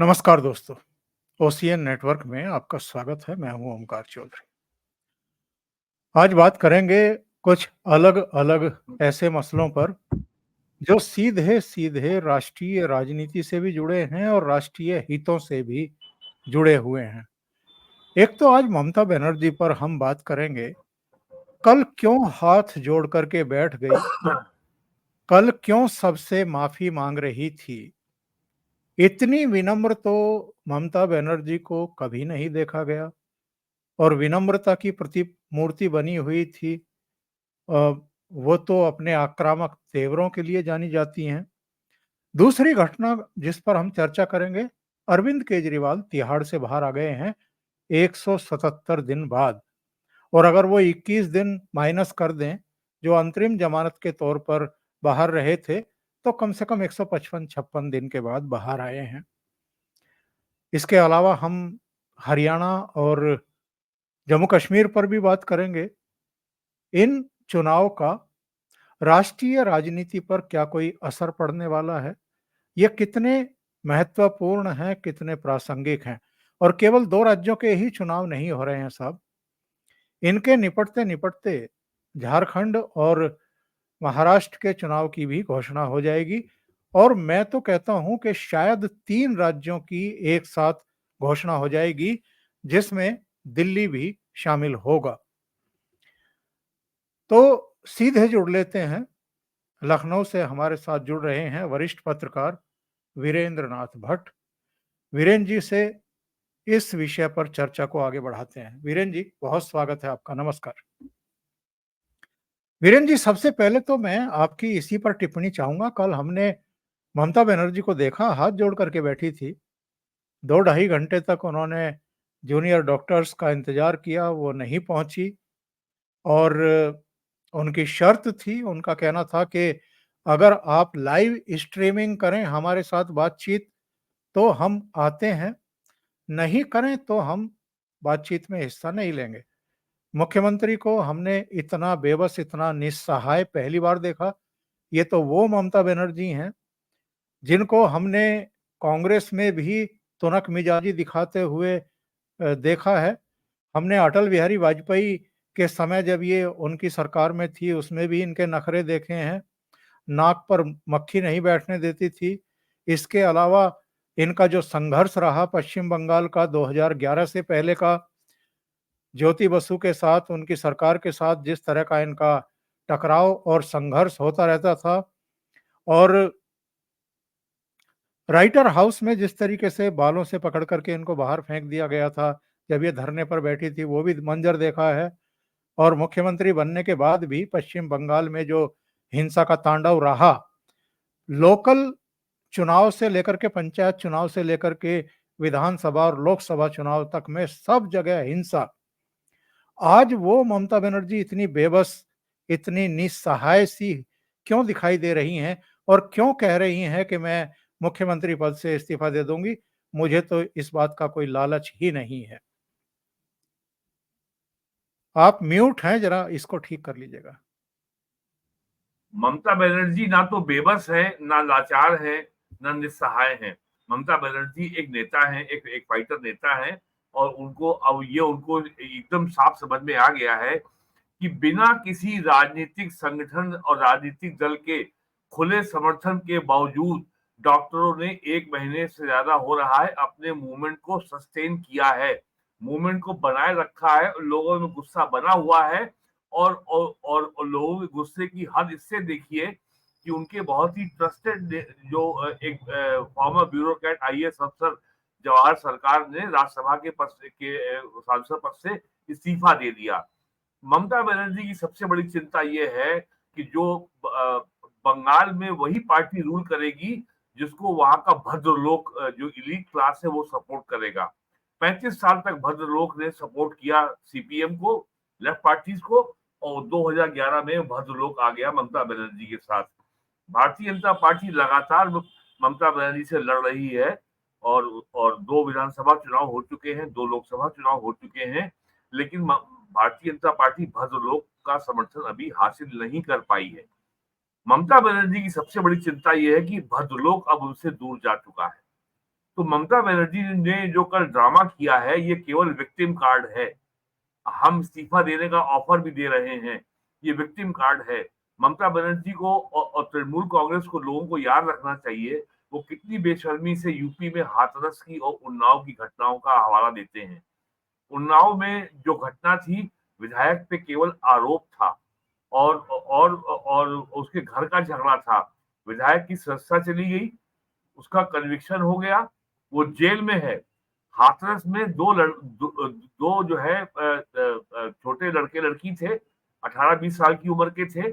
नमस्कार दोस्तों, OCN network में आपका स्वागत है। मैं हूं ओमकार चौधरी। आज बात करेंगे कुछ अलग-अलग ऐसे मसलों पर जो सीधे-सीधे राष्ट्रीय राजनीति से भी जुड़े हैं और राष्ट्रीय हितों से भी जुड़े हुए हैं। एक तो आज ममता बनर्जी पर हम बात करेंगे, कल क्यों हाथ जोड़ कर के बैठ गई? कल क्यों सबसे माफी मांग रही थी? इतनी विनम्र तो ममता बनर्जी को कभी नहीं देखा गया। और विनम्रता की प्रतिमूर्ति बनी हुई थी। अ, वो तो अपने आक्रामक तेवरों के लिए जानी जाती हैं। दूसरी घटना जिस पर हम चर्चा करेंगे, अरविंद केजरीवाल तिहाड़ से बाहर आ गए हैं 177 दिन बाद। और अगर वो 21 दिन माइनस कर दें, जो अंतरिम जमानत के तौर पर बाहर रहे थे, तो कम से कम 155-56 दिन के बाद बाहर आए हैं। इसके अलावा हम हरियाणा और जम्मू कश्मीर पर भी बात करेंगे। इन चुनाव का राष्ट्रीय राजनीति पर क्या कोई असर पड़ने वाला है? ये कितने महत्वपूर्ण हैं, कितने प्रासंगिक हैं? और केवल 2 राज्यों के ही चुनाव नहीं हो रहे हैं साहब। इनके निपटते-निपटते झारखंड और महाराष्ट्र के चुनाव की भी घोषणा हो जाएगी। और मैं तो कहता हूं कि शायद 3 राज्यों की एक साथ घोषणा हो जाएगी, जिसमें दिल्ली भी शामिल होगा। तो सीधे जुड़ लेते हैं। लखनऊ से हमारे साथ जुड़ रहे हैं वरिष्ठ पत्रकार वीरेंद्र नाथ भट्ट। वीरेंद्र जी से इस विषय पर चर्चा को आगे बढ़ाते हैं। वीरेंद्र जी, बहुत स्वागत है आपका। नमस्कार। वीरेंद्र जी, सबसे पहले तो मैं आपकी इसी पर टिप्पणी चाहूंगा। कल हमने ममता बनर्जी को देखा, हाथ जोड़ करके बैठी थी। 2 ढाई घंटे तक उन्होंने जूनियर डॉक्टर्स का इंतजार किया, वो नहीं पहुंची। और उनकी शर्त थी, उनका कहना था कि अगर आप लाइव स्ट्रीमिंग करें हमारे साथ बातचीत, तो हम आते हैं, नहीं करें तो हम बातचीत में हिस्सा नहीं लेंगे। मुख्यमंत्री को हमने इतना बेबस, इतना निस्सहाय पहली बार देखा। ये तो वो ममता बनर्जी हैं जिनको हमने कांग्रेस में भी तुनक मिजाजी दिखाते हुए देखा है। हमने अटल बिहारी वाजपेयी के समय जब ये उनकी सरकार में थी, उसमें भी इनके नखरे देखे हैं। नाक पर मक्खी नहीं बैठने देती थी। इसके अलावा इनका जो संघर्ष रहा पश्चिम बंगाल का 2011 से पहले का, ज्योति बसु के साथ, उनकी सरकार के साथ जिस तरह का इनका टकराव और संघर्ष होता रहता था। और राइटर हाउस में जिस तरीके से बालों से पकड़ करके इनको बाहर फेंक दिया गया था जब ये धरने पर बैठी थी, वो भी मंजर देखा है। और मुख्यमंत्री बनने के बाद भी पश्चिम बंगाल में जो हिंसा का तांडव रहा, लोकल चुनाव से लेकर के, पंचायत चुनाव से लेकर के विधानसभा और लोकसभा चुनाव तक में सब जगह हिंसा। आज वो ममता बनर्जी इतनी बेबस, इतनी निस्सहाय सी क्यों दिखाई दे रही हैं? और क्यों कह रही हैं कि मैं मुख्यमंत्री पद से इस्तीफा दे दूंगी? मुझे तो इस बात का कोई लालच ही नहीं है। आप म्यूट हैं, जरा इसको ठीक कर लीजिएगा। ममता बनर्जी ना तो बेबस है, ना लाचार है, ना निस्सहाय है। ममता बनर्जी एक नेता है, एक फाइटर नेता है। और उनको अब ये उनको एकदम साफ समझ में आ गया है कि बिना किसी राजनीतिक संगठन और राजनीतिक दल के खुले समर्थन के बावजूद डॉक्टरों ने 1 महीने से ज्यादा हो रहा है अपने मूवमेंट को सस्टेन किया है, मूवमेंट को बनाए रखा है। लोगों में गुस्सा बना हुआ है। और लोगों के गुस्से की हद इससे देखिए कि उनके बहुत ही ट्रस्टेड जो एक फॉर्मर ब्यूरोक्रेट आईएएस अफसर जवाहर सरकार ने राज्यसभा के पद के सांसद पद से इस्तीफा दे दिया। ममता बनर्जी की सबसे बड़ी चिंता ये है कि जो बंगाल में वही पार्टी रूल करेगी जिसको वहां का भद्रलोक जो इलीट क्लास है वो सपोर्ट करेगा। 35 साल तक भद्रलोक ने सपोर्ट किया सीपीएम को, लेफ्ट पार्टीज को। और 2011 में भद्रलोक आ गया ममता बनर्जी के साथ। भारतीय जनता पार्टी लगातार ममता बनर्जी से लड़ रही है। और 2 विधानसभा चुनाव हो चुके हैं, 2 लोकसभा चुनाव हो चुके हैं। लेकिन भारतीय जनता पार्टी भद्रलोक का समर्थन अभी हासिल नहीं कर पाई है। ममता बनर्जी की सबसे बड़ी चिंता यह है कि भद्रलोक अब उनसे दूर जा चुका है। तो ममता बनर्जी ने जो कल ड्रामा किया है, ये केवल विक्टिम कार्ड है। हम इस्तीफा देने का ऑफर भी दे रहे हैं, ये विक्टिम कार्ड है। ममता बनर्जी को और तृणमूल कांग्रेस को, लोगों को याद रखना चाहिए, वो कितनी बेशर्मी से यूपी में हाथरस की और उन्नाव की घटनाओं का हवाला देते हैं। उन्नाव में जो घटना थी, विधायक पे केवल आरोप था और उसके घर का झगड़ा था। विधायक की सजा चली गई, उसका कन्विक्शन हो गया, वो जेल में है। हाथरस में दो जो है छोटे लड़के लड़की थे, 18-20 साल की उम्र के थे।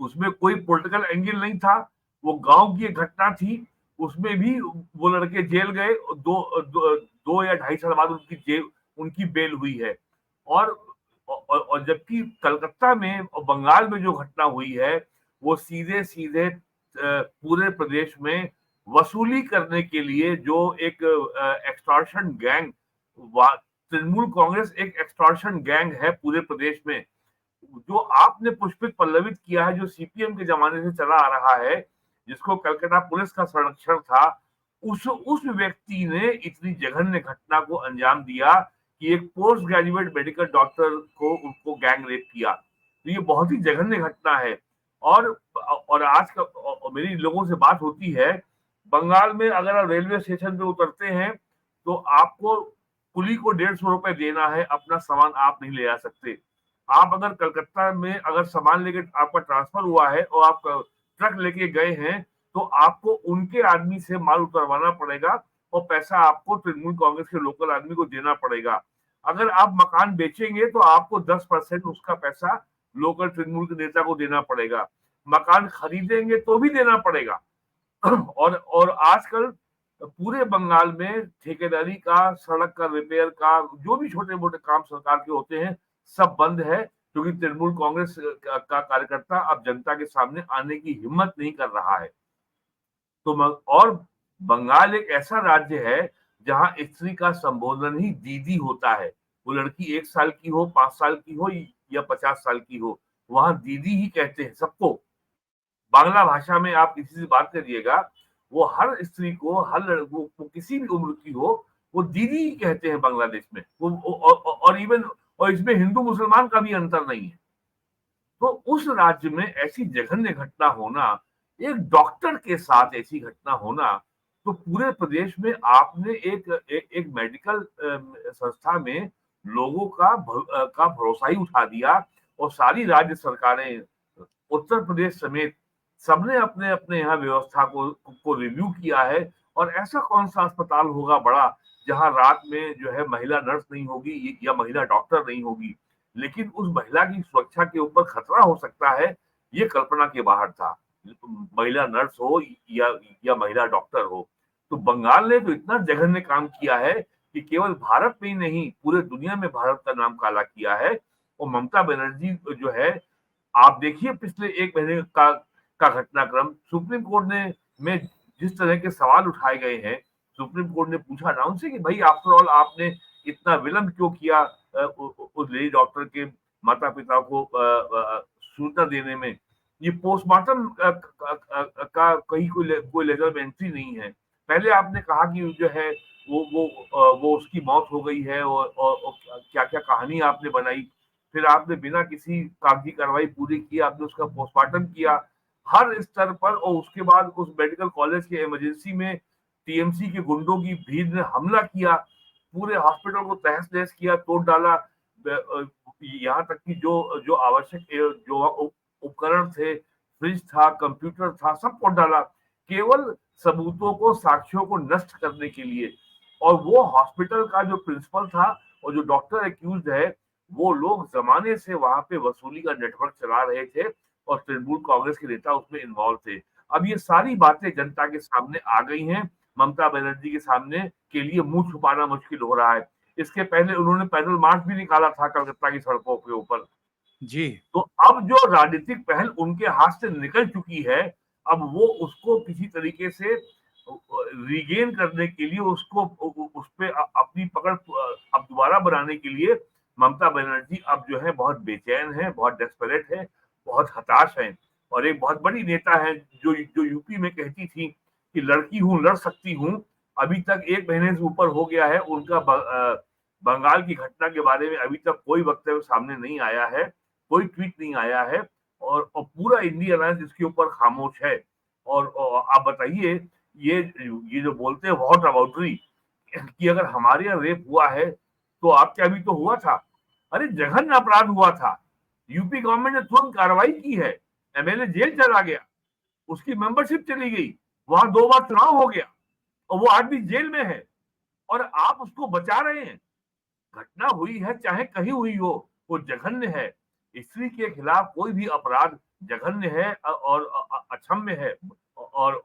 उसमें कोई पॉलिटिकल एंगल नहीं था, वो गांव की एक घटना थी। उसमें भी वो लड़के जेल गए, दो या 2.5 साल बाद उनकी बेल हुई है। और और जबकि कलकत्ता में और बंगाल में जो घटना हुई है, वो सीधे सीधे पूरे प्रदेश में वसूली करने के लिए जो एक एक्सटॉर्शन गैंग, तृणमूल कांग्रेस एक एक्सटॉर्शन गैंग है पूरे प्रदेश में। जो आपने पुष्पित पल्लवित किया है, जो सीपीएम के जमाने से चला आ रहा है, जिसको कलकत्ता पुलिस का संरक्षण था, उस व्यक्ति ने इतनी जघन्य घटना को अंजाम दिया कि एक पोस्ट ग्रेजुएट मेडिकल डॉक्टर को उनको गैंग रेप किया। तो ये बहुत ही जघन्य घटना है। और आज का मेरी लोगों से बात होती है, बंगाल में अगर आप रेलवे स्टेशन पे उतरते हैं तो आपको कुली को 150 रुपए देना है, अपना सामान आप नहीं ले जा सकते। आप अगर कलकत्ता में अगर सामान लेके आपका ट्रांसफर हुआ है और आप ट्रक लेके गए हैं, तो आपको उनके आदमी से माल उतरवाना पड़ेगा और पैसा आपको तृणमूल कांग्रेस के लोकल आदमी को देना पड़ेगा। अगर आप मकान बेचेंगे तो आपको 10% उसका पैसा लोकल तृणमूल के नेता को देना पड़ेगा। मकान खरीदेंगे तो भी देना पड़ेगा। और आजकल पूरे बंगाल में ठेकेदारी का, सड़क का रिपेयर का, जो भी छोटे मोटे काम सरकार के होते हैं, सब बंद है, क्योंकि तृणमूल कांग्रेस का कार्यकर्ता अब जनता के सामने आने की हिम्मत नहीं कर रहा है। तो और बंगाल एक ऐसा राज्य है जहां स्त्री का संबोधन ही दीदी होता है। वो लड़की 1 साल की हो, 5 साल की हो या 50 साल की हो, वहां दीदी ही कहते हैं सबको। बांग्ला भाषा में आप किसी से बात करिएगा, वो हर स्त्री को, हर लड़कों को, किसी भी उम्र की हो, वो दीदी ही कहते हैं बांग्लादेश में। और इवन और इसमें हिंदू मुसलमान का भी अंतर नहीं है। तो उस राज्य में ऐसी जघन्य घटना होना, एक डॉक्टर के साथ ऐसी घटना होना, तो पूरे प्रदेश में आपने एक मेडिकल संस्था में लोगों का भरोसा ही उठा दिया। और सारी राज्य सरकारें, उत्तर प्रदेश समेत, सबने अपने अपने यहाँ व्यवस्था को रिव्यू किया है। और ऐसा कौन सा अस्पताल होगा बड़ा जहां रात में जो है महिला नर्स नहीं होगी या महिला डॉक्टर नहीं होगी। लेकिन उस महिला की सुरक्षा के ऊपर खतरा हो सकता है, ये कल्पना के बाहर था। महिला नर्स हो या महिला डॉक्टर हो। तो बंगाल ने तो इतना जघन्य काम किया है कि केवल भारत में ही नहीं, पूरे दुनिया में भारत का नाम काला किया है। और ममता बनर्जी जो है, आप देखिए पिछले 1 महीने का घटनाक्रम, सुप्रीम कोर्ट ने में जिस तरह के सवाल उठाए गए हैं, सुप्रीम कोर्ट ने पूछा ना उनसे कि भाई आफ्टर ऑल आपने इतना विलंब क्यों किया उस लेडी डॉक्टर के माता पिता को सूचना देने में। ये पोस्टमार्टम का कहीं कोई लेटर में एंट्री नहीं है। पहले आपने कहा कि जो है वो उसकी मौत हो गई है और क्या क्या कहानी आपने बनाई। फिर आपने बिना किसी कागजी कार्रवाई पूरी की आपने उसका पोस्टमार्टम किया हर स्तर पर। और उसके बाद उस मेडिकल कॉलेज के इमरजेंसी में टीएमसी के गुंडों की भीड़ ने हमला किया, पूरे हॉस्पिटल को तहस नहस किया, तोड़ डाला। यहाँ तक कि जो जो आवश्यक जो उपकरण थे, फ्रिज था, कंप्यूटर था, सब तोड़ डाला, केवल सबूतों को, साक्ष्यों को नष्ट करने के लिए। और वो हॉस्पिटल का जो प्रिंसिपल था और जो डॉक्टर एक्यूज है, वो लोग जमाने से वहां पे वसूली का नेटवर्क चला रहे थे और तृणमूल कांग्रेस के नेता उसमें इन्वॉल्व थे। अब ये सारी बातें जनता के सामने आ गई हैं। ममता बनर्जी के सामने के लिए मुंह छुपाना मुश्किल हो रहा है। इसके पहले उन्होंने पैदल मार्च भी निकाला था कलकत्ता की सड़कों के ऊपर। जी। तो अब जो राजनीतिक पहल उनके हाथ से निकल चुकी है, अब वो उसको किसी तरीके से रिगेन करने के लिए, उसको उस पे अपनी पकड़ अब दोबारा बनाने के लिए ममता बनर्जी अब जो है बहुत बेचैन है, बहुत डेस्परेट है, बहुत हताश है। और एक बहुत बड़ी नेता है जो यूपी में कहती थी कि लड़की हूं, लड़ सकती हूं, अभी तक 1 महीने से ऊपर हो गया है, उनका बंगाल की घटना के बारे में अभी तक कोई वक्तव्य सामने नहीं आया है, कोई ट्वीट नहीं आया है, और पूरा इंडिया अलायंस इसके ऊपर खामोश है। और आप बताइए, ये जो बोलते हैं व्हाट अबाउटरी, कि अगर हमारे यहाँ रेप हुआ है तो आपके अभी तो हुआ था। अरे जघन्य अपराध हुआ था, यूपी गवर्नमेंट ने तुरंत कार्रवाई की है, एमएलए जेल चला गया, उसकी मेंबरशिप चली गई, वहां 2 बार चुनाव हो गया, और वो आदमी जेल में है, और आप उसको बचा रहे हैं। घटना हुई है चाहे कहीं हुई हो, वो जघन्य है। स्त्री के खिलाफ कोई भी अपराध जघन्य है और अक्षम्य है। और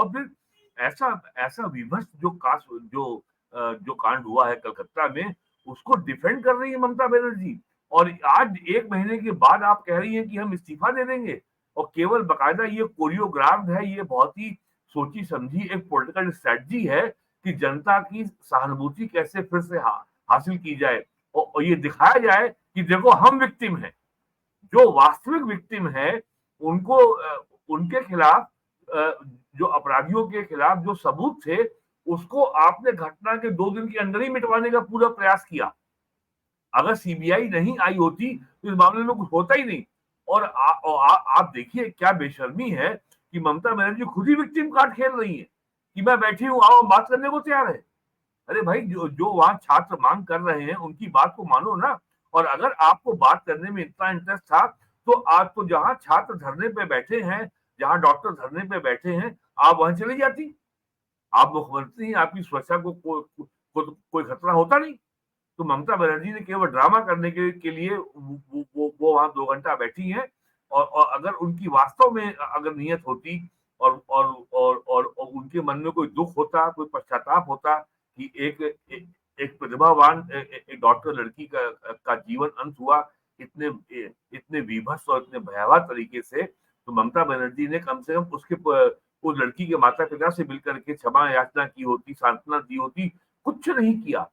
फिर ऐसा ऐसा विभत्स जो कांड हुआ है कलकत्ता में, उसको डिफेंड कर रही है ममता बनर्जी। और आज 1 महीने के बाद आप कह रही हैं कि हम इस्तीफा दे देंगे, और केवल बकायदा ये कोरियोग्राफ्ड है, ये बहुत ही सोची समझी एक पॉलिटिकल स्ट्रेटजी है कि जनता की सहानुभूति कैसे फिर से हासिल की जाए, और ये दिखाया जाए कि देखो हम विक्टिम हैं। जो वास्तविक विक्टिम है उनको उनके खिलाफ, जो अपराधियों के खिलाफ जो सबूत थे, उसको आपने घटना के 2 दिन के अंदर ही मिटवाने का पूरा प्रयास किया। अगर सीबीआई नहीं आई होती तो इस मामले में कुछ होता ही नहीं। और आप देखिए क्या बेशर्मी है कि ममता बनर्जी खुद ही विक्टिम कार्ड खेल रही है, कि मैं बैठी हूं, आओ बात करने को तैयार है। अरे भाई, जो वहां छात्र मांग कर रहे हैं उनकी बात को मानो ना। और अगर आपको बात करने में इतना इंटरेस्ट था, तो आज तो जहां छात्र धरने पे बैठे हैं, जहां डॉक्टर धरने पे बैठे हैं, आप वहां चली जाती। आप मुख्यमंत्री हैं, आपकी सुरक्षा कोई खतरा होता नहीं। तो ममता बनर्जी ने केवल ड्रामा करने के लिए वो वहां 2 घंटा बैठी हैं। और अगर उनकी वास्तव में अगर नियत होती, और उनके मन में कोई दुख होता, कोई पश्चाताप होता कि एक प्रतिभावान एक डॉक्टर लड़की का जीवन अंत हुआ इतने इतने विभत्स और इतने भयावह तरीके से, तो ममता बनर्जी ने कम से कम उस लड़की के माता पिता से मिलकर के क्षमा याचना की होती, सांत्वना दी होती। कुछ नहीं किया।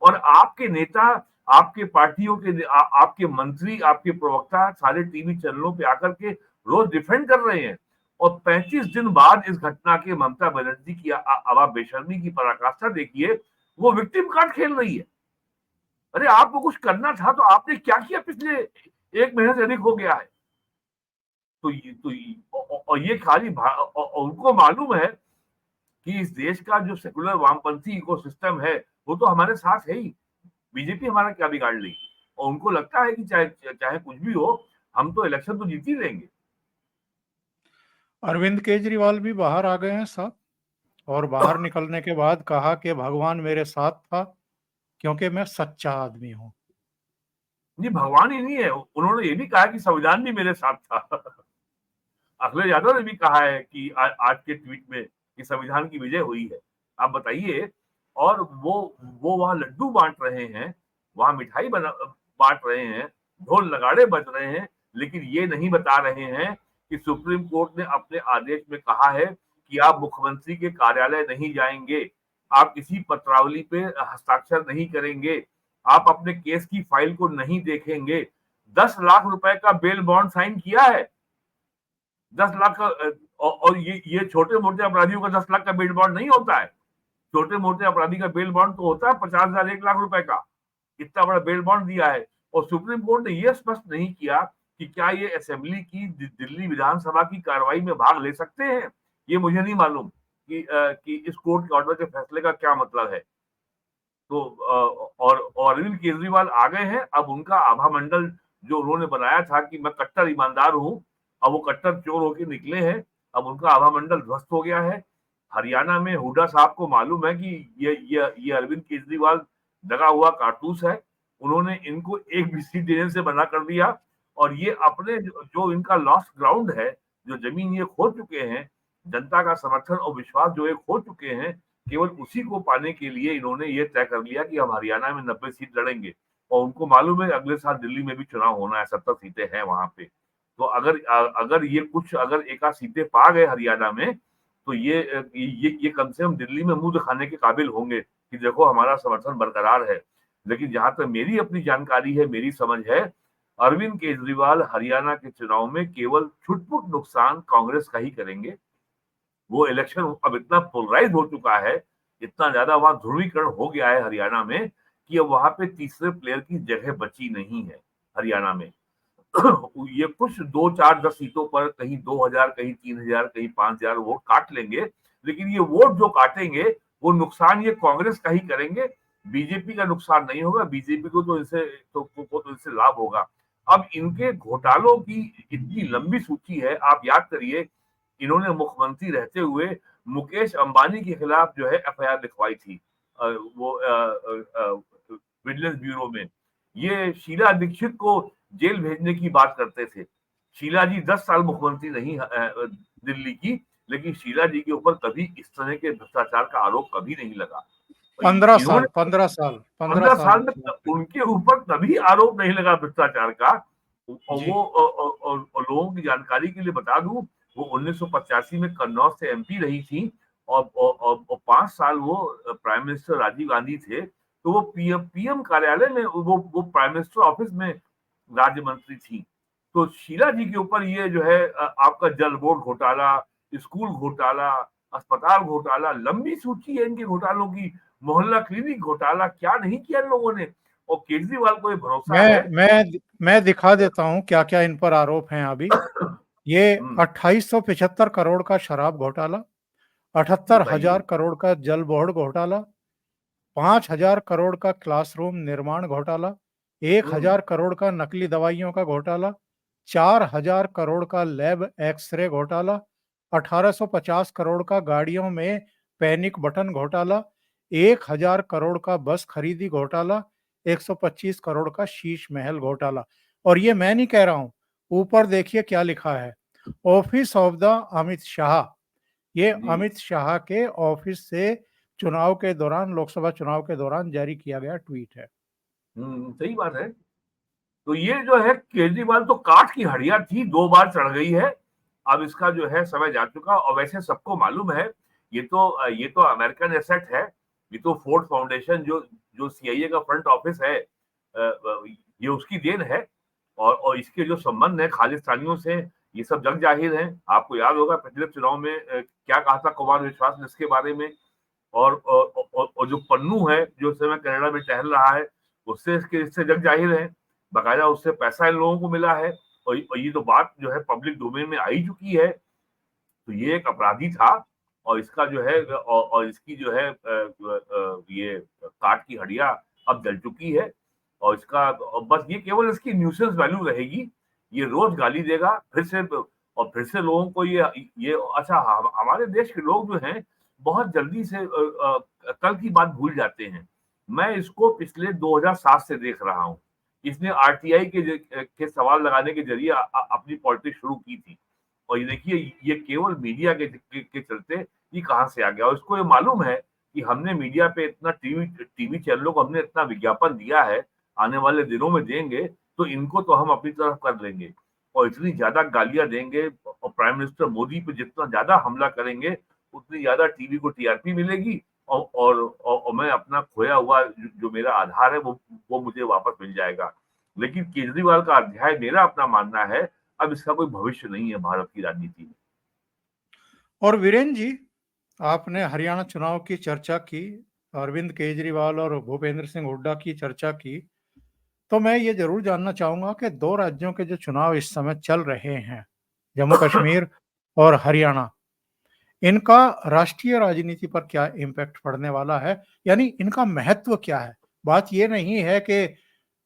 और आपके नेता, आपके पार्टियों के आपके मंत्री, आपके प्रवक्ता सारे टीवी चैनलों पे आकर के रोज डिफेंड कर रहे हैं। और 35 दिन बाद इस घटना के ममता बनर्जी की अब आप बेशर्मी की पराकाष्ठा देखिए, वो विक्टिम कार्ड खेल रही है। अरे आपको कुछ करना था तो आपने क्या किया? पिछले 1 महीने से अधिक हो गया है। और ये खाली उनको मालूम है कि इस देश का जो सेकुलर वामपंथी इकोसिस्टम है वो तो हमारे साथ है ही। बीजेपी हमारा क्या बिगाड़ लेगी? और उनको लगता है कि चाहे चाहे कुछ भी हो, हम तो इलेक्शन तो जीत ही लेंगे। अरविंद केजरीवाल भी बाहर आ गए हैं साहब, और बाहर निकलने के बाद कहा कि भगवान मेरे साथ था क्योंकि मैं सच्चा आदमी हूं। नहीं, भगवान ही नहीं है, उन्होंने ये भी कहा कि संविधान भी मेरे साथ था। अखिलेश यादव ने भी कहा है कि आज के ट्वीट में कि संविधान की विजय हुई है। आप बताइए। और वो वहां लड्डू बांट रहे हैं, वहां मिठाई बना बांट रहे हैं, ढोल नगाड़े बज रहे हैं, लेकिन ये नहीं बता रहे हैं कि सुप्रीम कोर्ट ने अपने आदेश में कहा है कि आप मुख्यमंत्री के कार्यालय नहीं जाएंगे, आप किसी पत्रावली पे हस्ताक्षर नहीं करेंगे, आप अपने केस की फाइल को नहीं देखेंगे। 10 लाख रुपए का बेल बॉन्ड साइन किया है। 10 लाख का, और ये छोटे मोटे अपराधियों का 10 लाख का बेल बॉन्ड नहीं होता है। छोटे मोटे अपराधी का बेल बॉन्ड तो होता है 50,000 1 लाख रुपए का। इतना बड़ा बेल बॉन्ड दिया है। और सुप्रीम कोर्ट ने यह स्पष्ट नहीं किया कि क्या ये असेंबली की दिल्ली विधानसभा की कार्रवाई में भाग ले सकते हैं। ये मुझे नहीं मालूम कि इस कोर्ट के ऑर्डर के फैसले का क्या मतलब है। तो और अरविंद केजरीवाल आ गए हैं। अब उनका आभा मंडल जो उन्होंने बनाया था कि मैं कट्टर ईमानदार हूं, अब वो कट्टर चोर होके निकले हैं। अब उनका आभा मंडल ध्वस्त हो गया है। हरियाणा में हुड्डा साहब को मालूम है कि ये अरविंद केजरीवाल दगा हुआ कारतूस है। उन्होंने इनको एक भी सीट देने से मना कर दिया। और ये अपने जो इनका लॉस्ट ग्राउंड है, जो जमीन ये खो चुके हैं, जनता का समर्थन और विश्वास जो ये खो चुके हैं, केवल उसी को पाने के लिए इन्होंने ये तय कर लिया कि हम हरियाणा में 90 सीट लड़ेंगे। और उनको मालूम है अगले साल दिल्ली में भी चुनाव होना है, 70 सीटें हैं वहां पे। तो अगर ये कुछ अगर एक आध सीटें पा गए हरियाणा में, तो ये कम से कम दिल्ली में मुंह दिखाने के काबिल होंगे कि देखो हमारा समर्थन बरकरार है। लेकिन जहां तक मेरी अपनी जानकारी है, मेरी समझ है, अरविंद केजरीवाल हरियाणा के चुनाव में केवल छुटपुट नुकसान कांग्रेस का ही करेंगे। वो इलेक्शन अब इतना पोलराइज हो चुका है इतना ज्यादा वहां ध्रुवीकरण हो गया है हरियाणा में कि अब वहां पे तीसरे प्लेयर की जगह बची नहीं है हरियाणा में। ये कुछ 2, 4, 10 सीटों पर कहीं 2000, कहीं 3000, कहीं 5000 वोट काट लेंगे, लेकिन ये वोट जो काटेंगे वो नुकसान ये कांग्रेस का ही करेंगे। बीजेपी का नुकसान नहीं होगा, बीजेपी को तो इससे तो इससे लाभ होगा। अब इनके घोटालों की इतनी लंबी सूची है, आप याद करिए, इन्होंने मुख्यमंत्री रहते हुए मुकेश अंबानी के खिलाफ जो है एफआईआर लिखवाई थी, वो विजिलेंस ब्यूरो में। ये शीला दीक्षित को जेल भेजने की बात करते थे। शीला जी 10 साल मुख्यमंत्री रही दिल्ली की, लेकिन शीला जी के ऊपर कभी इस तरह के भ्रष्टाचार का आरोप कभी नहीं लगा। 15 साल, इन्होंने 15 साल, 15 15 साल साल में मुख्यमंत्री। उनके ऊपर कभी आरोप नहीं लगा भ्रष्टाचार का। और जी। वो और लोगों की जानकारी के लिए बता दूं, वो 1985 में कन्नौज से एमपी रही थी, और 5 साल वो प्राइम मिनिस्टर राजीव गांधी थे, तो वो पीएम कार्यालय में वो प्राइम मिनिस्टर ऑफिस में राज्य मंत्री थी। तो शीला जी के ऊपर ये जो है आपका जल बोर्ड घोटाला, स्कूल घोटाला, अस्पताल घोटाला, लंबी सूची है इनके घोटालों की। मोहल्ला क्लिनिक घोटाला, क्या नहीं किया इन लोगों ने। और केजरीवाल को ये भरोसा है। मैं दिखा देता हूँ क्या क्या इन पर आरोप हैं अभी। ये हम्म, 2875 करोड़ का शराब घोटाला, 78,000 बताइए। करोड़ का जल बोर्ड घोटाला, 5,000 करोड़ का क्लासरूम निर्माण घोटाला, एक हम्म, हजार करोड़ का नकली दवाइयों का घोटाला, 4,000 करोड़ का लैब एक्सरे घोटाला, 1,850 करोड़ का गाड़ियों में पैनिक बटन घोटाला, 1,000 करोड़ का बस खरीदी घोटाला, 125 करोड़ का शीश महल घोटाला। और ये मैं नहीं कह रहा हूं, ऊपर देखिए क्या लिखा है, office of the Amit Shah. ये जी। अमित शाह के ऑफिस से चुनाव के दौरान, लोकसभा चुनाव के दौरान जारी किया गया ट्वीट है। सही बात है। तो ये जो है केजरीवाल तो काठ की हड्डियां थी, 2 बार चढ़ गई है। अब इसका जो है समय जा चुका, और वैसे सबको मालूम है, ये तो अमेरिकन एसेट है। ये तो फोर्ड फाउंडेशन जो जो सीआईए का फ्रंट ऑफिस है, ये उसकी देन है। और इसके जो संबंध है खालिस्तानियों से, ये सब जग जाहिर है। आपको याद होगा पिछले चुनाव में क्या कहा था कुमार विश्वास ने इसके बारे में। और जो पन्नू है जो इस समय कनाडा में टहल रहा है, उससे इससे जग जाहिर है। बकायदा उससे पैसा इन लोगों को मिला है। और ये तो बात जो है पब्लिक डोमेन में आई चुकी है। तो ये एक अपराधी था, और इसका जो है और इसकी जो है ये काट की हड्डियां अब जल चुकी है। और इसका बस ये केवल इसकी न्यूसेंस वैल्यू रहेगी। ये रोज गाली देगा फिर से, और फिर से लोगों को ये अच्छा, हमारे देश के लोग जो हैं बहुत जल्दी से कल की बात भूल जाते हैं। मैं इसको पिछले 2007 से देख रहा हूँ। इसने आरटीआई के सवाल लगाने के जरिए अपनी पॉलिटिक्स शुरू की थी। और ये देखिए, ये केवल मीडिया के चलते ये कहाँ से आ गया। और इसको ये मालूम है कि हमने मीडिया पे इतना टीवी चैनलों को हमने इतना विज्ञापन दिया है, आने वाले दिनों में देंगे, तो इनको तो हम अपनी तरफ कर लेंगे। और इतनी ज्यादा गालियां देंगे, और प्राइम मिनिस्टर मोदी पे जितना ज्यादा हमला करेंगे, उतनी ज्यादा टीवी को टीआरपी मिलेगी। और मैं अपना खोया हुआ जो मेरा आधार है वो मुझे वापस मिल जाएगा। लेकिन केजरीवाल का अध्याय, मेरा अपना मानना है, अब इसका कोई भविष्य नहीं है भारत की राजनीति में। और वीरेन जी, आपने हरियाणा चुनाव की चर्चा की, अरविंद केजरीवाल और भूपेंद्र सिंह हुड्डा की चर्चा की, तो मैं ये जरूर जानना चाहूंगा कि दो राज्यों के जो चुनाव इस समय चल रहे हैं, जम्मू कश्मीर और हरियाणा, इनका राष्ट्रीय राजनीति पर क्या इम्पैक्ट पड़ने वाला है, यानी इनका महत्व क्या है। बात ये नहीं है कि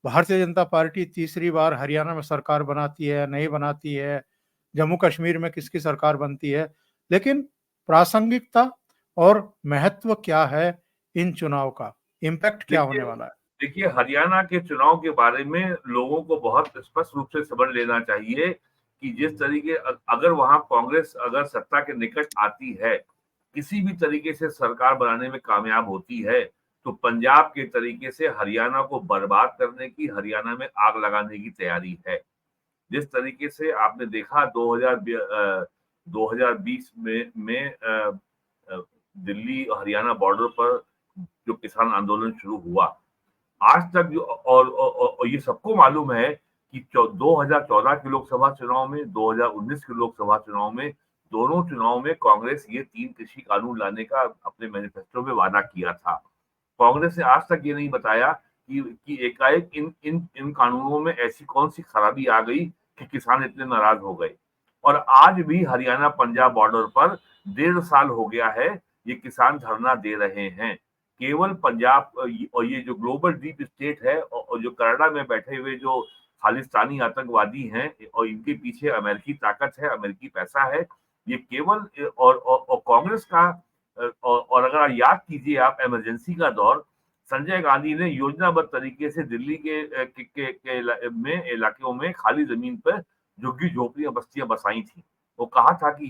भारतीय जनता पार्टी तीसरी बार हरियाणा में सरकार बनाती है, नहीं बनाती है, जम्मू कश्मीर में किसकी सरकार बनती है, लेकिन प्रासंगिकता और महत्व क्या है इन चुनाव का, इम्पैक्ट क्या देखिए होने वाला है। देखिए, हरियाणा के चुनाव के बारे में लोगों को बहुत स्पष्ट रूप से समझ लेना चाहिए कि जिस तरीके अगर वहां कांग्रेस अगर सत्ता के निकट आती है, किसी भी तरीके से सरकार बनाने में कामयाब होती है, तो पंजाब के तरीके से हरियाणा को बर्बाद करने की, हरियाणा में आग लगाने की तैयारी है। जिस तरीके से आपने देखा 2020 में दिल्ली हरियाणा बॉर्डर पर जो किसान आंदोलन शुरू हुआ, आज तक जो और ये सबको मालूम है कि 2014 के लोकसभा चुनाव में, 2019 के लोकसभा चुनाव में दोनों चुनाव में कांग्रेस ये 3 कृषि कानून लाने का अपने मैनिफेस्टो में वादा किया था। कांग्रेस ने आज तक ये नहीं बताया कि एकाएक इन कानूनों में ऐसी कौन सी खराबी आ गई कि किसान इतने नाराज हो गए। और आज भी हरियाणा पंजाब बॉर्डर पर 1.5 साल हो गया है ये किसान धरना दे रहे हैं। केवल पंजाब और ये जो ग्लोबल डीप स्टेट है और जो कनाडा में बैठे हुए जो खालिस्तानी आतंकवादी हैं और इनके पीछे अमेरिकी ताकत है, अमेरिकी पैसा है, ये केवल और कांग्रेस का और अगर याद कीजिए आप इमरजेंसी का दौर, संजय गांधी ने योजनाबद्ध तरीके से दिल्ली के इलाकों में खाली जमीन पर झुग्गी झोपड़ियां बस्तियां बसाई थी। वो कहा था कि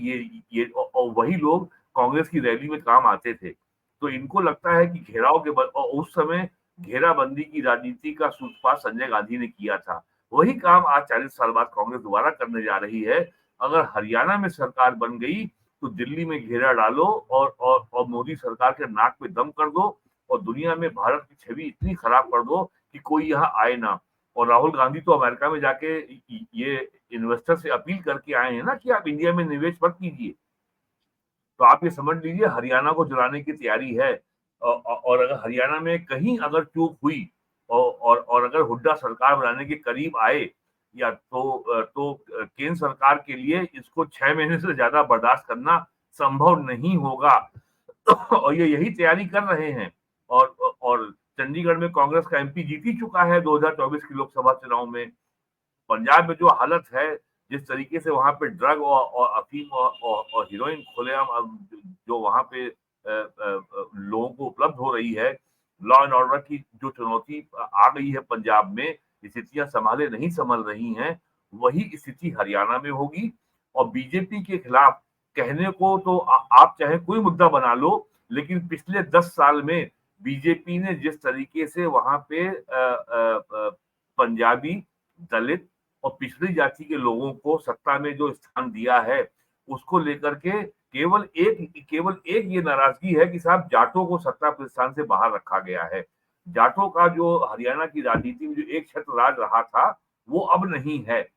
ये और वही लोग कांग्रेस की रैली में काम आते थे। तो इनको लगता है कि घेराव के और उस समय घेराबंदी की राजनीति का सूत्रपात संजय गांधी ने किया था। वही काम आज 40 साल बाद कांग्रेस दोबारा करने जा रही है। अगर हरियाणा में सरकार बन गई तो दिल्ली में घेरा डालो और मोदी सरकार के नाक पे दम कर दो और दुनिया में भारत की छवि इतनी खराब कर दो कि कोई यहाँ आए ना। और राहुल गांधी तो अमेरिका में जाके ये इन्वेस्टर से अपील करके आए हैं ना कि आप इंडिया में निवेश मत कीजिए। तो आप ये समझ लीजिए हरियाणा को जलाने की तैयारी है। और अगर हरियाणा में कहीं अगर चूक हुई और अगर हुड्डा सरकार बनाने के करीब आए या तो केंद्र सरकार के लिए इसको 6 महीने से ज्यादा बर्दाश्त करना संभव नहीं होगा। और ये यही तैयारी कर रहे हैं। और चंडीगढ़ में कांग्रेस का एमपी जीत ही चुका है 2024 की लोकसभा चुनाव में। पंजाब में जो हालत है, जिस तरीके से वहां पे ड्रग और अफीम और हीरोइन खुलेआम जो वहां पे लोगों को उपलब्ध हो रही है, लॉ एंड ऑर्डर की जो चुनौती आ गई है पंजाब में, स्थितियां संभाले नहीं संभल रही हैं, वही स्थिति हरियाणा में होगी। और बीजेपी के खिलाफ कहने को तो आप चाहे कोई मुद्दा बना लो, लेकिन पिछले 10 साल में बीजेपी ने जिस तरीके से वहां पे पंजाबी, दलित और पिछड़ी जाति के लोगों को सत्ता में जो स्थान दिया है, उसको लेकर के केवल एक ये नाराजगी है कि साहब जाटों को सत्ता प्रतिष्ठान से बाहर रखा गया है। जाटों का जो हरियाणा की राजनीति में जो एक छत्र राज रहा था, वो अब नहीं है।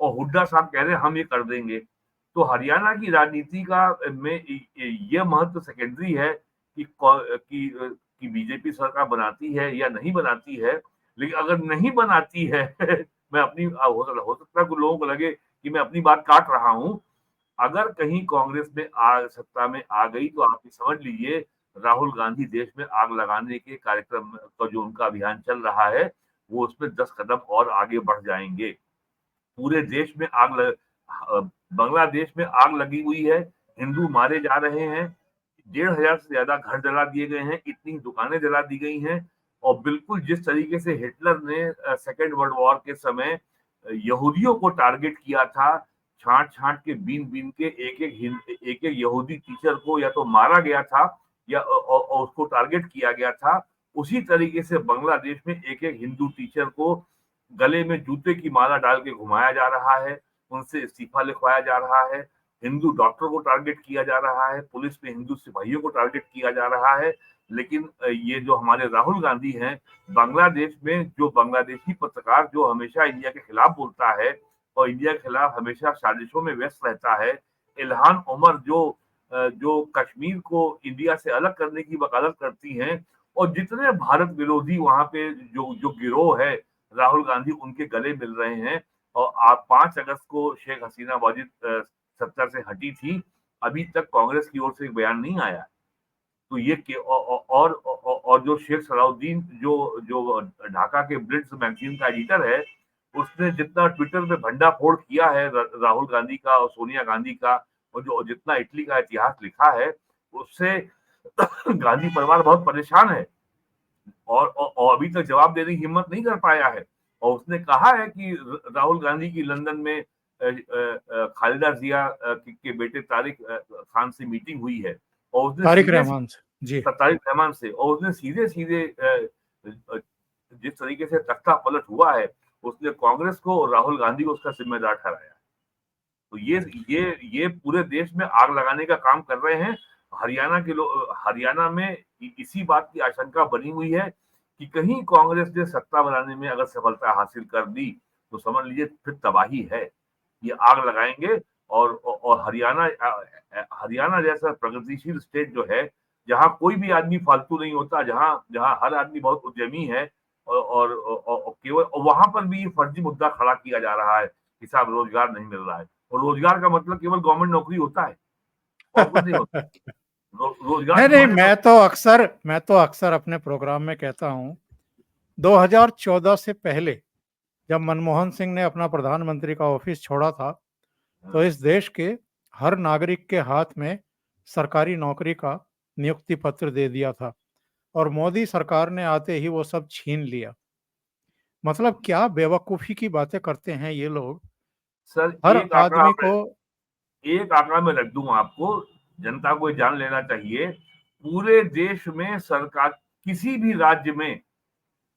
और हुड्डा साहब कह रहे हैं हम ये कर देंगे। तो हरियाणा की राजनीति का में ये महत्व सेकेंडरी है कि बीजेपी सरकार बनाती है या नहीं बनाती है। लेकिन अगर नहीं बनाती है मैं अपनी हो सकता है कुछ लोगों को लगे कि मैं अपनी बात काट रहा हूं। अगर कहीं कांग्रेस में सत्ता में आ गई तो आप ये समझ लीजिए राहुल गांधी देश में आग लगाने के कार्यक्रम का जो उनका अभियान चल रहा है, वो उसमें 10 कदम और आगे बढ़ जाएंगे। पूरे देश में बांग्लादेश में आग लगी हुई है, हिंदू मारे जा रहे हैं, 1,500 से ज्यादा घर जला दिए गए हैं, इतनी दुकानें जला दी गई हैं। और बिल्कुल जिस तरीके से हिटलर ने सेकेंड वर्ल्ड वॉर के समय यहूदियों को टारगेट किया था, छांट छांट के बीन बीन के एक एक यहूदी टीचर को या तो मारा गया था या और उसको टारगेट किया गया था, उसी तरीके से बांग्लादेश में एक एक हिंदू टीचर को गले में जूते की माला डाल के घुमाया जा रहा है, उनसे इस्तीफा लिखवाया जा रहा है, हिंदू डॉक्टर को टारगेट किया जा रहा है, पुलिस में हिंदू सिपाहियों को टारगेट किया जा रहा है। लेकिन ये जो हमारे राहुल गांधी हैं, बांग्लादेश में जो बांग्लादेशी पत्रकार जो हमेशा इंडिया के खिलाफ बोलता है और इंडिया के खिलाफ हमेशा साजिशों में व्यस्त रहता है, इल्हान उमर जो कश्मीर को इंडिया से अलग करने की वकालत करती हैं, और जितने भारत विरोधी वहां पे जो जो गिरोह है, राहुल गांधी उनके गले मिल रहे हैं। और आप 5 अगस्त को शेख हसीना वाजिद सत्ता से हटी थी, अभी तक कांग्रेस की ओर से एक बयान नहीं आया। तो ये और जो शेख सलाउद्दीन जो जो ढाका के ब्लिट्स मैगजीन का एडिटर है, उसने जितना ट्विटर पे भंडाफोड़ किया है राहुल गांधी का और सोनिया गांधी का, और जो जितना इटली का इतिहास लिखा है, उससे गांधी परिवार बहुत परेशान है और अभी तक जवाब देने की हिम्मत नहीं कर पाया है। और उसने कहा है कि राहुल गांधी की लंदन में खालिदा जिया के बेटे तारिक खान से मीटिंग हुई है और उसने तारिक रहमान से, जी तारिक रहमान से, और उसने सीधे सीधे जिस तरीके से तख्ता पलट हुआ है, उसने कांग्रेस को और राहुल गांधी को उसका जिम्मेदार ठहराया। तो ये पूरे देश में आग लगाने का काम कर रहे हैं। हरियाणा के लोग, हरियाणा में इसी बात की आशंका बनी हुई है कि कहीं कांग्रेस ने सत्ता बनाने में अगर सफलता हासिल कर दी तो समझ लीजिए फिर तबाही है। ये आग लगाएंगे और हरियाणा जैसा प्रगतिशील स्टेट जो है, जहाँ कोई भी आदमी फालतू नहीं होता, जहाँ जहाँ हर आदमी बहुत उद्यमी है, और केवल वहां पर भी ये फर्जी मुद्दा खड़ा किया जा रहा है कि साहब रोजगार नहीं मिल रहा है। और रोजगार का मतलब केवल गवर्नमेंट नौकरी होता है, और कुछ नहीं होता। रोजगार नहीं, के नहीं, मायने तो मैं तो अक्सर अपने प्रोग्राम में कहता हूँ, 2014 से पहले जब मनमोहन सिंह ने अपना प्रधानमंत्री का ऑफिस छोड़ा था, तो इस देश के हर नागरिक के हाथ में सरकारी नौकरी का नियुक्ति पत्र दे दिया था और मोदी सरकार ने आते ही वो सब छीन लिया। मतलब क्या बेवकूफ़ी की बातें करते हैं ये लोग। सर हर एक आंकड़ा आदमी को एक आंकड़ा मैं रख दूं आपको, जनता को ये जान लेना चाहिए। पूरे देश में सरकार किसी भी राज्य में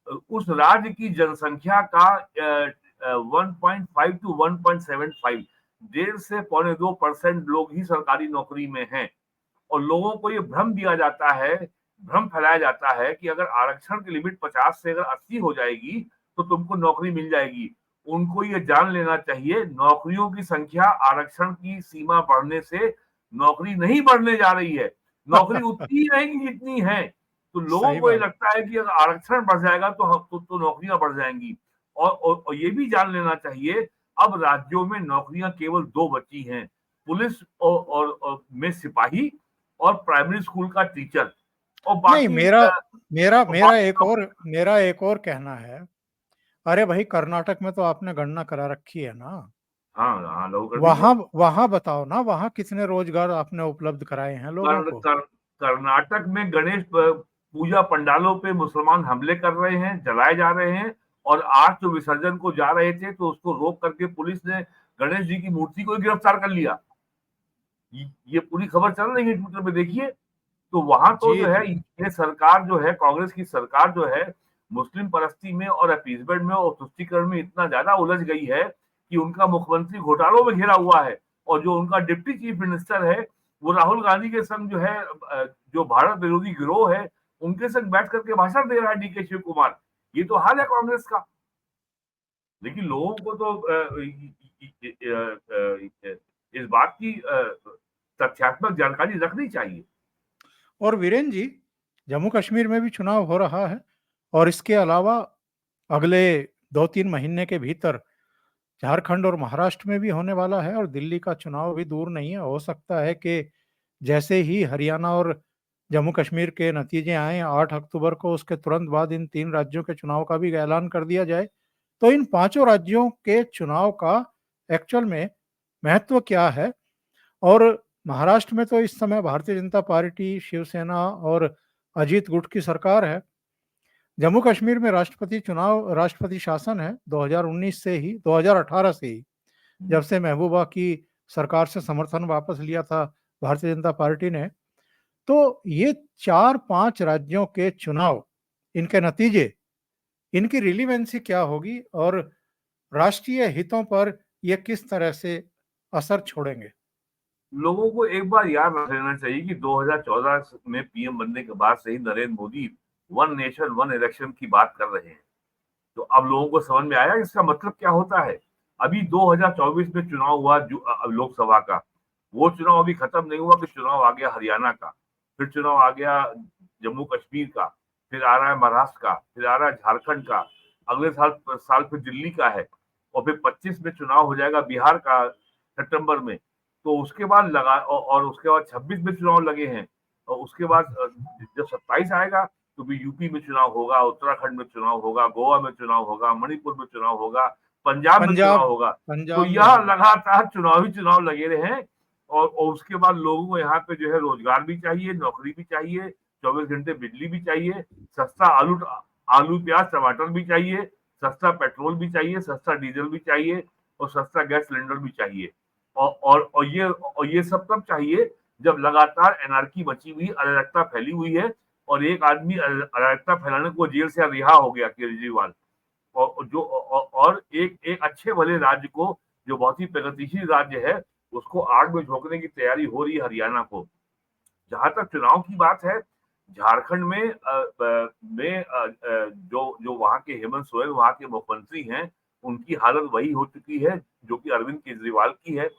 उस राज्य की जनसंख्या का 1.5 टू 1.75, 1.5 से 2% लोग ही सरकारी नौकरी में हैं। और लोगों को ये भ्रम दिया जाता है, भ्रम फैलाया जाता है कि अगर आरक्षण की लिमिट 50 से अगर 80 हो जाएगी तो तुमको नौकरी मिल जाएगी। उनको ये जान लेना चाहिए, नौकरियों की संख्या आरक्षण की सीमा बढ़ने से नौकरी नहीं बढ़ने जा रही है, नौकरी उतनी ही रहेगी जितनी है। तो लोगों सही को ये बात। लगता है कि अगर आरक्षण बढ़ जाएगा तो नौकरियां बढ़ जाएंगी। और ये भी जान लेना चाहिए, अब राज्यों में नौकरियां केवल दो बची हैं, पुलिस और में सिपाही, और प्राइमरी स्कूल का टीचर, और नहीं, बाकी मेरा मेरा मेरा बाकी एक और मेरा एक और कहना है, अरे भाई कर्नाटक में तो आपने गणना करा रखी है ना, हाँ हाँ, लागू कर दीजिए। वहां वहां बताओ ना, वहां कितने रोजगार आपने उपलब्ध कराए हैं लोगों कर, को। कर, कर्नाटक में गणेश पूजा पंडालों पे मुसलमान हमले कर रहे हैं, जलाए जा रहे हैं, और आज जो विसर्जन को जा रहे थे तो उसको रोक करके पुलिस ने गणेश जी की मूर्ति को ही गिरफ्तार कर लिया। ये पूरी खबर चल रही है ट्विटर पे, देखिए। तो वहां तो जी, जो है जी। ये सरकार जो है, कांग्रेस की सरकार जो है, मुस्लिम परस्ती में और अपीजमेंट में और तुष्टीकरण में इतना ज्यादा उलझ गई है कि उनका मुख्यमंत्री घोटालों में घिरा हुआ है। और जो उनका डिप्टी चीफ मिनिस्टर है, वो राहुल गांधी के संग जो है, जो भारत विरोधी गिरोह है, उनके संग बैठ करके भाषण दे रहा है डीके शिव कुमार। ये तो हाल है कांग्रेस का। लेकिन लोगों को तो इस बात की तथ्यात्मक जानकारी रखनी चाहिए। और वीरेन जी, जम्मू कश्मीर में भी चुनाव हो रहा है और इसके अलावा अगले 2-3 महीने के भीतर झारखंड और महाराष्ट्र में भी होने वाला है और दिल्ली का चुनाव भी दूर नहीं है। हो सकता है कि जैसे ही हरियाणा और जम्मू कश्मीर के नतीजे आए 8 अक्टूबर को, उसके तुरंत बाद इन 3 राज्यों के चुनाव का भी ऐलान कर दिया जाए। तो इन पाँचों राज्यों के चुनाव का एक्चुअल में महत्व क्या है? और महाराष्ट्र में तो इस समय भारतीय जनता पार्टी, शिवसेना और अजीत गुट की सरकार है। जम्मू कश्मीर में राष्ट्रपति शासन है 2019 से ही, 2018 से ही, जब से महबूबा की सरकार से समर्थन वापस लिया था भारतीय जनता पार्टी ने। तो ये 4-5 राज्यों के चुनाव, इनके नतीजे, इनकी रिलेवेंसी क्या होगी और राष्ट्रीय हितों पर ये किस तरह से असर छोड़ेंगे? लोगों को एक बार याद रख लेना चाहिए कि 2014 में पीएम बनने के बाद से ही Narendra Modi one nation one election की बात कर रहे हैं। तो अब लोगों को समझ में आया इसका मतलब क्या होता है। अभी 2024 में चुनाव हुआ लोकसभा का, वो चुनाव अभी खत्म नहीं हुआ कि चुनाव आ गया हरियाणा का, फिर चुनाव आ गया जम्मू कश्मीर का, फिर आ रहा है महाराष्ट्र का, फिर आ रहा है झारखंड का, अगले साल फिर दिल्ली का है, और फिर 25 में चुनाव हो जाएगा बिहार का, सितंबर में। तो उसके बाद और उसके बाद 26 में चुनाव लगे हैं, और उसके बाद जब 27 आएगा तो भी यूपी में चुनाव होगा, उत्तराखंड में चुनाव होगा, गोवा में चुनाव होगा, मणिपुर में चुनाव होगा, पंजाब में चुनाव पंजाब होगा। तो पंजाब में यह होगा। लगातार चुनाव ही चुनाव लगे रहे हैं। और उसके बाद लोगों को यहाँ पे जो है रोजगार भी चाहिए, नौकरी भी चाहिए, 24 घंटे बिजली भी चाहिए, सस्ता आलू आलू प्याज टमाटर भी चाहिए, सस्ता पेट्रोल भी चाहिए, सस्ता डीजल भी चाहिए, और सस्ता गैस सिलेंडर भी चाहिए। और ये सब तब चाहिए जब लगातार एनार्की मची हुई, अराजकता फैली हुई है, और एक आदमी अराजकता फैलाने को जेल से रिहा हो गया, केजरीवाल। और एक एक अच्छे भले राज्य को, जो बहुत ही प्रगतिशील राज्य है, उसको आग में झोंकने की तैयारी हो रही है हरियाणा को। जहां तक चुनाव की बात है, झारखंड में जो जो वहां के हेमंत सोरेन वहां के मुख्यमंत्री हैं, उनकी हालत वही हो चुकी है जो कि अरविंद केजरीवाल की है।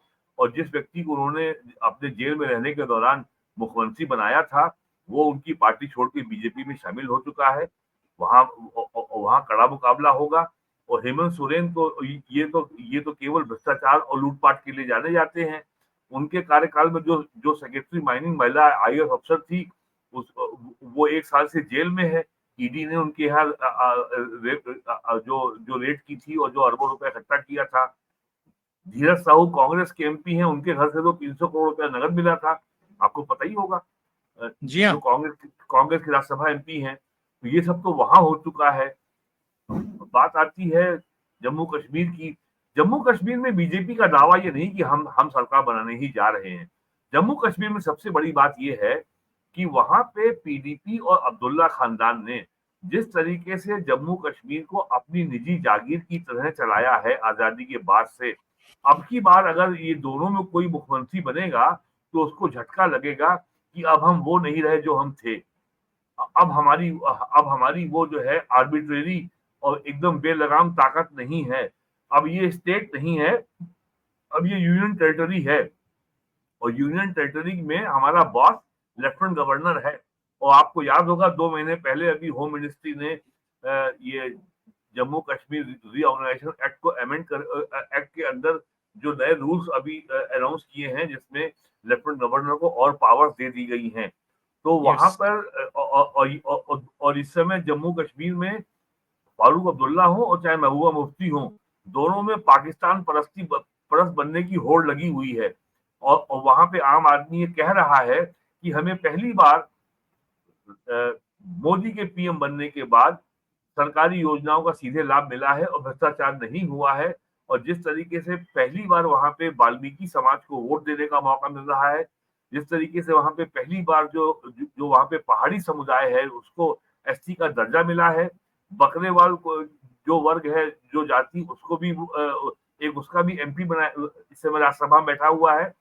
और जिस व्यक्ति को उन्होंने अपने जेल में रहने के दौरान मुख्यमंत्री बनाया था, वो उनकी पार्टी छोड़ के बीजेपी में शामिल हो चुका है। वहाँ कड़ा मुकाबला होगा। और हेमंत सोरेन तो ये तो केवल भ्रष्टाचार और लूटपाट के लिए जाने जाते हैं। उनके कार्यकाल में जो सेक्रेटरी माइनिंग महिला आईएएस अफसर थी, वो 1 साल से जेल में है। ईडी ने उनके यहाँ जो रेड की थी और जो अरबों रुपए इकट्ठा किया था। धीरज साहू कांग्रेस के एमपी हैं, उनके घर से तो 300 करोड़ रुपया नगद मिला था, आपको पता ही होगा। जी जो हाँ। कांग्रेस के राज्यसभा एमपी हैं, तो ये सब तो वहां हो चुका है। बात आती है जम्मू कश्मीर की। जम्मू कश्मीर में बीजेपी का दावा ये नहीं कि हम सरकार बनाने ही जा रहे हैं। जम्मू कश्मीर में सबसे बड़ी बात ये है कि वहां पे पीडीपी और अब्दुल्ला खानदान ने जिस तरीके से जम्मू कश्मीर को अपनी निजी जागीर की तरह चलाया है आजादी के बाद से, अब की बार अगर ये दोनों में कोई मुख्यमंत्री बनेगा तो उसको झटका लगेगा कि अब हम वो नहीं रहे जो हम थे। अब हमारी वो जो है आर्बिट्रेरी और एकदम बेलगाम ताकत नहीं है। अब ये स्टेट नहीं है, अब ये यूनियन टेरिटरी है। और यूनियन टेरिटरी में हमारा बॉस लेफ्टिनेंट गवर्नर है। और आपको याद होगा 2 महीने पहले अभी होम मिनिस्ट्री ने ये जम्मू कश्मीर रीऑर्गेनाइजेशन एक्ट को अमेंड कर एक्ट के अंदर जो नए रूल्स अभी अनाउंस किए हैं, जिसमें लेफ्टिनेंट गवर्नर को और पावर्स दे दी गई हैं। तो वहां यस। पर और इस समय जम्मू कश्मीर में फारूक अब्दुल्ला हो और चाहे महबूबा मुफ्ती हो, दोनों में पाकिस्तान परस्त बनने की होड़ लगी हुई है। और वहां पे आम आदमी ये कह रहा है कि हमें पहली बार मोदी के पीएम बनने के बाद सरकारी योजनाओं का सीधे लाभ मिला है और भ्रष्टाचार नहीं हुआ है। और जिस तरीके से पहली बार वहां पे वाल्मीकि समाज को वोट देने का मौका मिल रहा है, जिस तरीके से वहां पे पहली बार जो वहां पे पहाड़ी समुदाय है उसको एसटी का दर्जा मिला है, बकरेवाल को जो वर्ग है, जो जाति, उसको भी एक उसका भी एमपी बनाया, इस समय राज्यसभा में बैठा हुआ है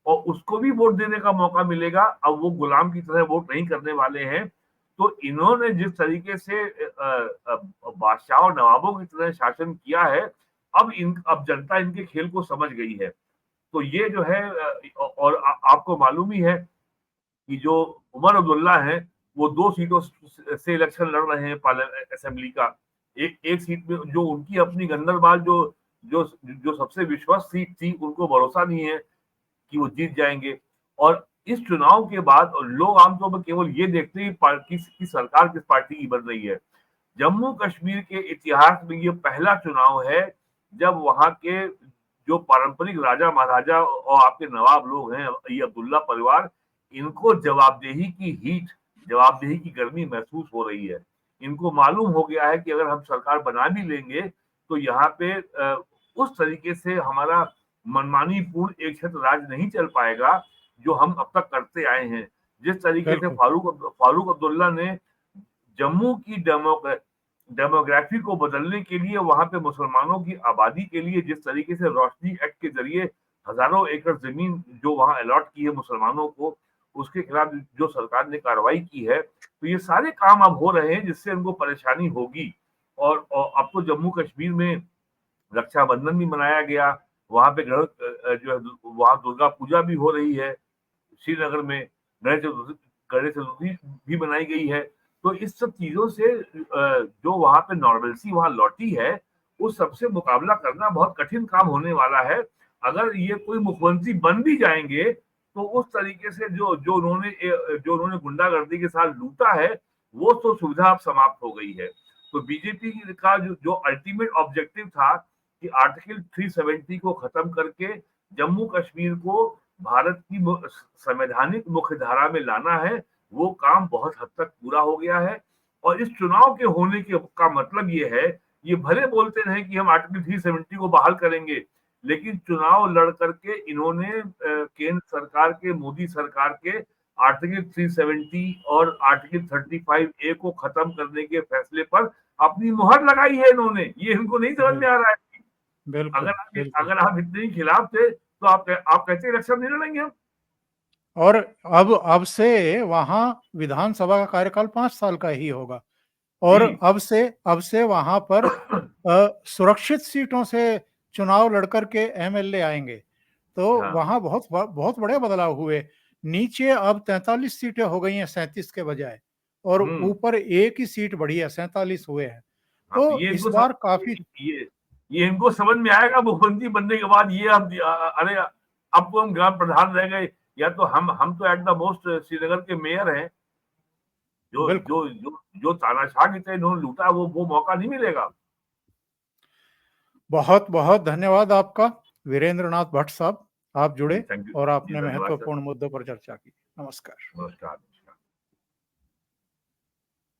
और उसको भी वोट देने का मौका मिलेगा। अब वो गुलाम की तरह वोट नहीं करने वाले हैं। तो इन्होंने जिस तरीके से बादशाह और नवाबों की तरह शासन किया है, अब जनता इनके खेल को समझ गई है। तो ये जो है और आपको मालूम ही है कि जो उमर अब्दुल्ला है, वो 2 सीटों से इलेक्शन लड़ रहे हैं पार्लियामेंट असेंबली का। एक सीट में जो उनकी अपनी गंदरबाल जो जो सबसे विश्वास सीट थी, उनको भरोसा नहीं है कि वो जीत जाएंगे। और इस चुनाव के बाद लोग आमतौर पर केवल ये देखते हैं कि सरकार किस पार्टी की बन रही है। जम्मू कश्मीर के इतिहास में ये पहला चुनाव है जब वहां के जो पारंपरिक राजा महाराजा और आपके नवाब लोग हैं, ये अब्दुल्ला परिवार, इनको जवाबदेही की गर्मी महसूस हो रही है। इनको मालूम हो गया है कि अगर हम सरकार बना भी लेंगे तो यहाँ पे उस तरीके से हमारा मनमानी पूर्ण एक छत्र राज नहीं चल पाएगा जो हम अब तक करते आए हैं। जिस तरीके से बिल्कुल। फारूक अब्दुल्ला ने जम्मू की डेमोग्राफी को बदलने के लिए, वहां पे मुसलमानों की आबादी के लिए जिस तरीके से रोशनी एक्ट के जरिए हजारों एकड़ जमीन जो वहां अलॉट की है मुसलमानों को, उसके खिलाफ जो सरकार ने कार्रवाई की है, तो ये सारे काम अब हो रहे हैं जिससे उनको परेशानी होगी। और अब तो जम्मू कश्मीर में रक्षाबंधन भी मनाया गया, वहां पे जो है वहां दुर्गा पूजा भी हो रही है, श्रीनगर में गणेश चतुर्थी भी बनाई गई है। तो इस सब चीजों से जो वहां पे नॉर्मलसी वहां लौटी है, उस सबसे मुकाबला करना बहुत कठिन काम होने वाला है। अगर ये कोई मुख्यमंत्री बन भी जाएंगे तो उस तरीके से जो उन्होंने गुंडागर्दी के साथ लूटा है, वो तो सुविधा अब समाप्त हो गई है। तो बीजेपी का जो अल्टीमेट ऑब्जेक्टिव था कि आर्टिकल 370 को खत्म करके जम्मू कश्मीर को भारत की संवैधानिक मुख्य धारा में लाना है, वो काम बहुत हद तक पूरा हो गया है। और इस चुनाव के होने का मतलब ये है, ये भले बोलते रहे कि हम आर्टिकल 370 को बहाल करेंगे, लेकिन चुनाव लड़ करके इन्होंने केंद्र सरकार के, मोदी सरकार के आर्टिकल 370 और आर्टिकल 35A को खत्म करने के फैसले पर अपनी मुहर लगाई है इन्होंने। ये इनको नहीं समझ में आ रहा है। बिल्कुल। बिल्कुल। अगर आप इतने ही खिलाफ थे तो आप कहते इलेक्शन नहीं लड़ेंगे हम। और अब से वहाँ विधानसभा का कार्यकाल 5 साल का ही होगा और जी। अब से वहाँ पर सुरक्षित सीटों से चुनाव लड़कर के एमएलए आएंगे। तो हाँ। वहाँ बहुत बड़े बदलाव हुए। नीचे अब 43 सीटें हो गई हैं 37 के बजाय और हुँ। ऊपर एक ही सीट बढ़ी है, 47 हुए हैं। हाँ, तो इस बार काफ़ी ये इनको समझ में आएगा मुख्यमंत्री बनने के बाद ये अब अरे अब तो हम ग्राम प्रधान रह गए या तो हम तो एट द मोस्ट श्रीनगर के मेयर हैं। जो बिल्कुल। जो जो जो तानाशाह की तरह इन्होंने लूटा वो मौका नहीं मिलेगा। बहुत-बहुत धन्यवाद आपका, वीरेंद्र नाथ भट्ट साहब। आप जी, जुड़े थैंक यू। और जी, आपने धन्यवाद सर। महत्वपूर्ण मुद्दों पर चर्चा की। नमस्कार। नमस्कार।